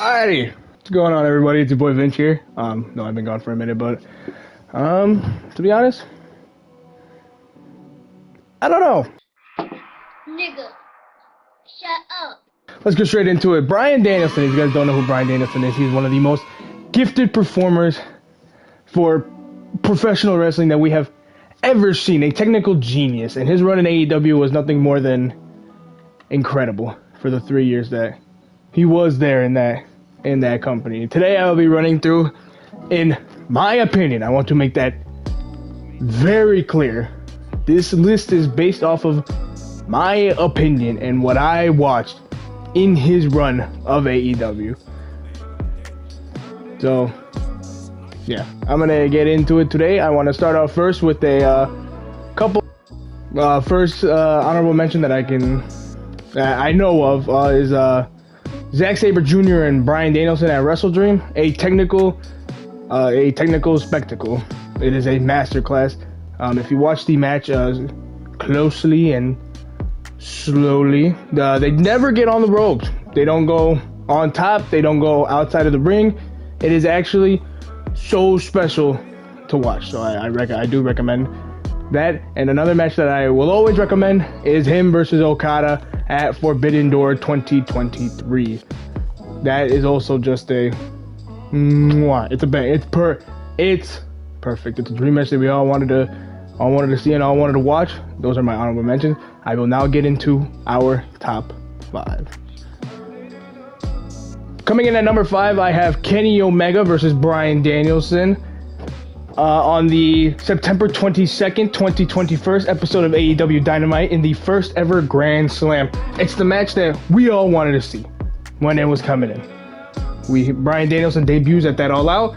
Alrighty, what's going on, everybody? It's your boy Vince here. No, I've been gone for a minute, but to be honest, I don't know. Nigga, shut up. Let's go straight into it. Bryan Danielson. If you guys don't know who Bryan Danielson is, he's one of the most gifted performers for professional wrestling that we have ever seen. A technical genius, and his run in AEW was nothing more than incredible for the 3 years that he was there in that company. Today I will be running through, in my opinion, I want to make that very clear. This list is based off of my opinion and what I watched in his run of AEW. So, yeah, I'm gonna get into it today. I want to start off first with a couple. First, honorable mention that I know of is Zack Sabre Jr. and Bryan Danielson at Wrestle Dream. A technical spectacle. It is a masterclass. If you watch the match closely and slowly, they never get on the ropes. They don't go on top. They don't go outside of the ring. It is actually so special to watch. So I do recommend that. And another match that I will always recommend is him versus Okada at Forbidden Door 2023. That is also just a mwah. It's perfect. It's a dream match that we all wanted to see and all wanted to watch. Those are my honorable mentions. I will now get into our top 5. Coming in at number 5, I have Kenny Omega versus Bryan Danielson on the September 22nd, 2021 episode of AEW Dynamite in the first ever Grand Slam. It's the match that we all wanted to see when it was coming in. Bryan Danielson debuts at that All Out.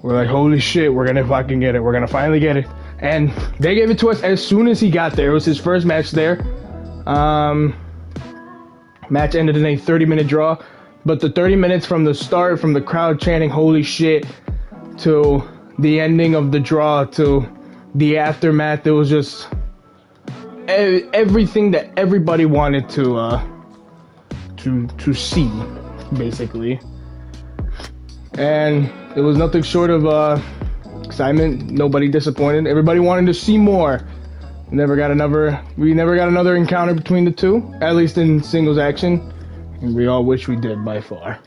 We're like, holy shit, we're gonna fucking get it. We're gonna finally get it. And they gave it to us as soon as he got there. It was his first match there. Match ended in a 30-minute draw. But the 30 minutes from the start, from the crowd chanting holy shit to the ending of the draw to the aftermath, it was just everything that everybody wanted to see, basically. And it was nothing short of excitement. Nobody disappointed. Everybody wanted to see more. We never got another encounter between the two, at least in singles action. And we all wish we did, by far.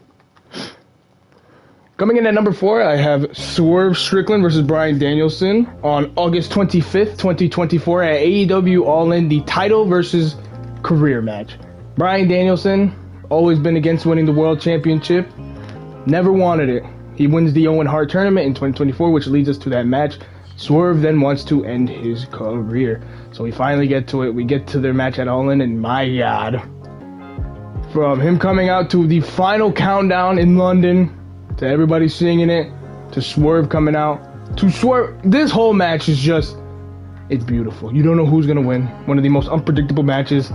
Coming in at number 4, I have Swerve Strickland versus Bryan Danielson on August 25th, 2024 at AEW All In, the title versus career match. Bryan Danielson, always been against winning the World Championship. Never wanted it. He wins the Owen Hart tournament in 2024, which leads us to that match. Swerve then wants to end his career. So we finally get to it. We get to their match at All In, and my God. From him coming out to the final countdown in London, to everybody singing it, to Swerve coming out, to Swerve. This whole match is just, it's beautiful. You don't know who's going to win. One of the most unpredictable matches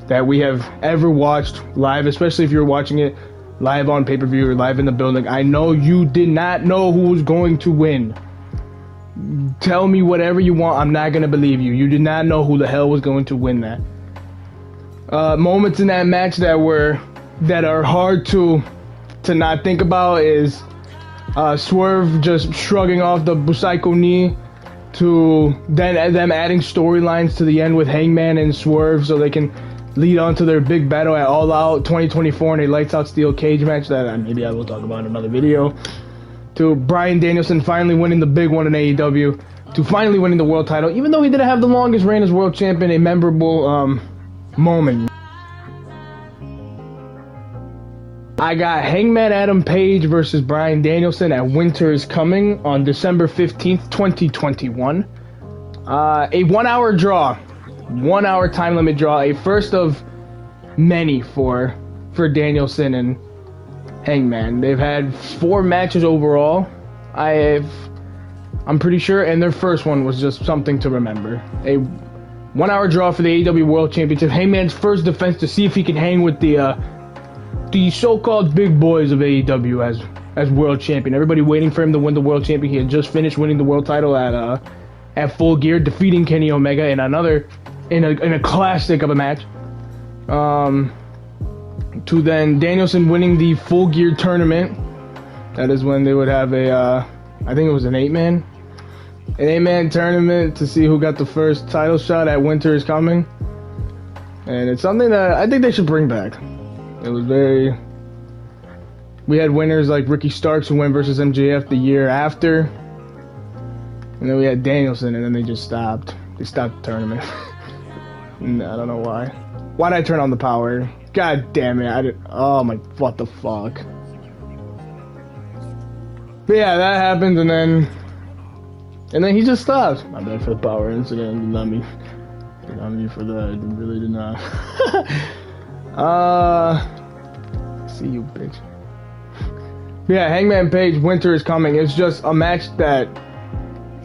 that we have ever watched live, especially if you're watching it live on pay-per-view or live in the building. I know you did not know who was going to win. Tell me whatever you want. I'm not going to believe you. You did not know who the hell was going to win that. Moments in that match that are hard to not think about is Swerve just shrugging off the Busaiko knee, to then them adding storylines to the end with Hangman and Swerve so they can lead on to their big battle at All Out 2024 in a lights out steel cage match that maybe I will talk about in another video, to Bryan Danielson finally winning the big one in AEW, to finally winning the world title, even though he didn't have the longest reign as world champion. A memorable moment. I got Hangman Adam Page versus Bryan Danielson at Winter is Coming on December 15th, 2021. A 1 hour draw. 1 hour time limit draw. A first of many for Danielson and Hangman. They've had 4 matches overall. I'm pretty sure, and their first one was just something to remember. A 1 hour draw for the AEW World Championship. Hangman's first defense to see if he can hang with the so-called big boys of AEW as world champion. Everybody waiting for him to win the world champion. He had just finished winning the world title at Full Gear, defeating Kenny Omega in a classic of a match. to then Danielson winning the Full Gear tournament. That is when they would have a, I think it was an 8-man tournament to see who got the first title shot at Winter is Coming. And it's something that I think they should bring back. It was we had winners like Ricky Starks who went versus MJF the year after. And then we had Danielson, and then they just stopped. They stopped the tournament. I don't know why. Why'd I turn on the power? God damn it. Oh my, what the fuck. But yeah, that happened, and then he just stopped. My bad for the power incident. Did not me for that. I really did not. See you, bitch. Yeah, Hangman Page, Winter is Coming. It's just a match that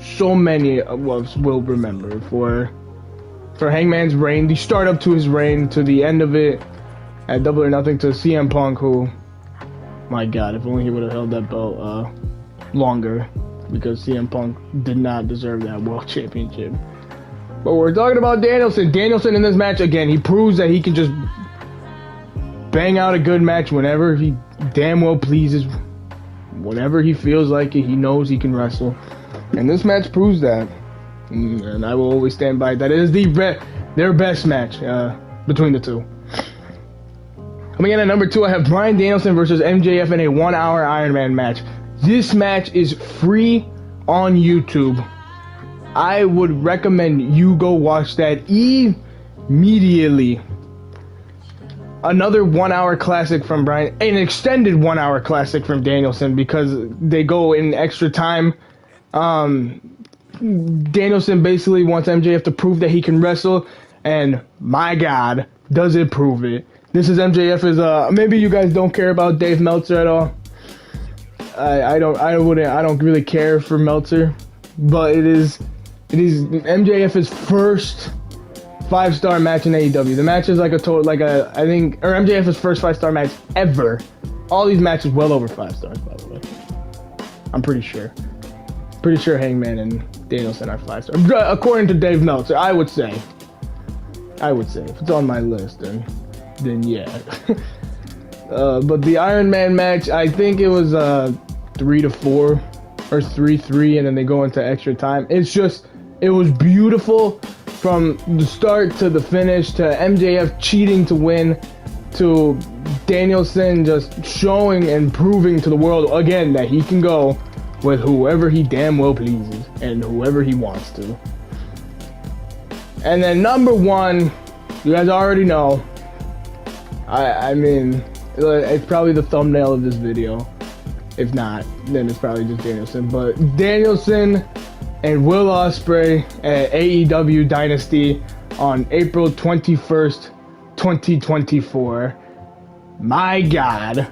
so many of us will remember for Hangman's reign, the start up to his reign, to the end of it at Double or Nothing, to CM Punk, who, my God, if only he would have held that belt longer, because CM Punk did not deserve that world championship. But we're talking about Danielson. Danielson in this match, again, he proves that he can just bang out a good match whenever he damn well pleases. Whenever he feels like it, he knows he can wrestle. And this match proves that. And I will always stand by that. It is their best match between the two. Coming in at number 2, I have Bryan Danielson versus MJF in a 1-hour Iron Man match. This match is free on YouTube. I would recommend you go watch that immediately. Another 1-hour classic from Bryan, an extended 1-hour classic from Danielson, because they go in extra time. Danielson basically wants MJF to prove that he can wrestle, and my God, does it prove it. This is MJF is maybe you guys don't care about Dave Meltzer at all. I don't really care for Meltzer, but it is MJF's first 5-star match in AEW. The match is like MJF's first 5-star match ever. All these matches well over 5 stars, by the way. I'm pretty sure. Pretty sure Hangman and Danielson are 5 stars. According to Dave Meltzer, I would say. If it's on my list, then yeah. But the Iron Man match, I think it was 3-4 or 3-3, and then they go into extra time. It was beautiful from the start to the finish, to MJF cheating to win, to Danielson just showing and proving to the world again that he can go with whoever he damn well pleases and whoever he wants to. And then number 1, you guys already know. I mean, it's probably the thumbnail of this video. If not, then it's probably just Danielson. But Danielson and Will Ospreay at AEW Dynasty on April 21st, 2024. My God.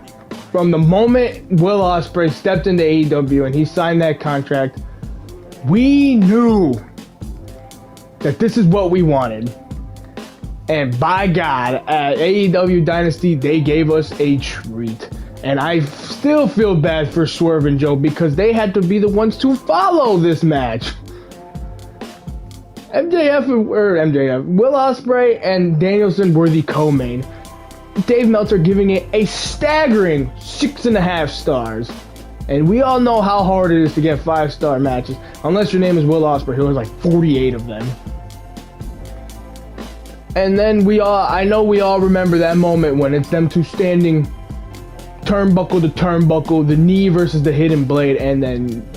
From the moment Will Ospreay stepped into AEW and he signed that contract, we knew that this is what we wanted. And by God, at AEW Dynasty, they gave us a treat. And I still feel bad for Swerve and Joe, because they had to be the ones to follow this match. Will Ospreay and Danielson were the co-main. Dave Meltzer giving it a staggering 6.5 stars. And we all know how hard it is to get 5-star matches. Unless your name is Will Ospreay, who has like 48 of them. And then I know we all remember that moment when it's them two standing turnbuckle to turnbuckle, the knee versus the hidden blade, and then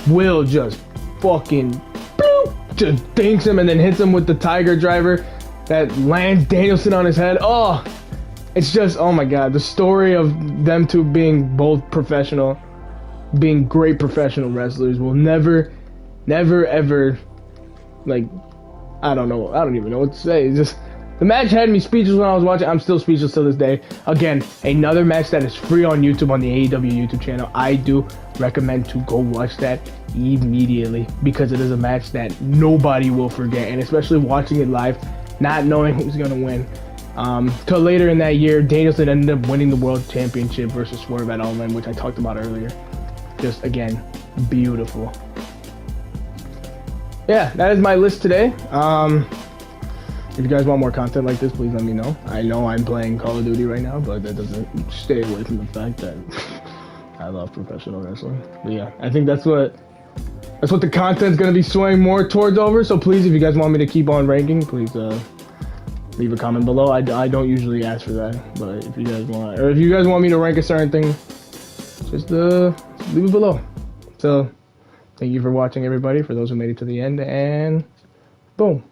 Will just fucking bloop, just dinks him and then hits him with the Tiger Driver that lands Danielson on his head. Oh, it's just, oh my God, the story of them two being both professional, being great professional wrestlers will never ever, like, I don't even know what to say. It's just, the match had me speechless when I was watching. I'm still speechless to this day. Again, another match that is free on YouTube, on the AEW YouTube channel. I do recommend to go watch that immediately, because it is a match that nobody will forget, and especially watching it live, not knowing who's gonna win. Till later in that year, Danielson ended up winning the World Championship versus Swerve at All In, which I talked about earlier. Just, again, beautiful. Yeah, that is my list today. If you guys want more content like this, please let me know. I know I'm playing Call of Duty right now, but that doesn't stay away from the fact that I love professional wrestling. But yeah, I think that's what the content's gonna be swaying more towards over. So please, if you guys want me to keep on ranking, please leave a comment below. I don't usually ask for that, but if you guys want me to rank a certain thing, just leave it below. So thank you for watching, everybody. For those who made it to the end, and boom.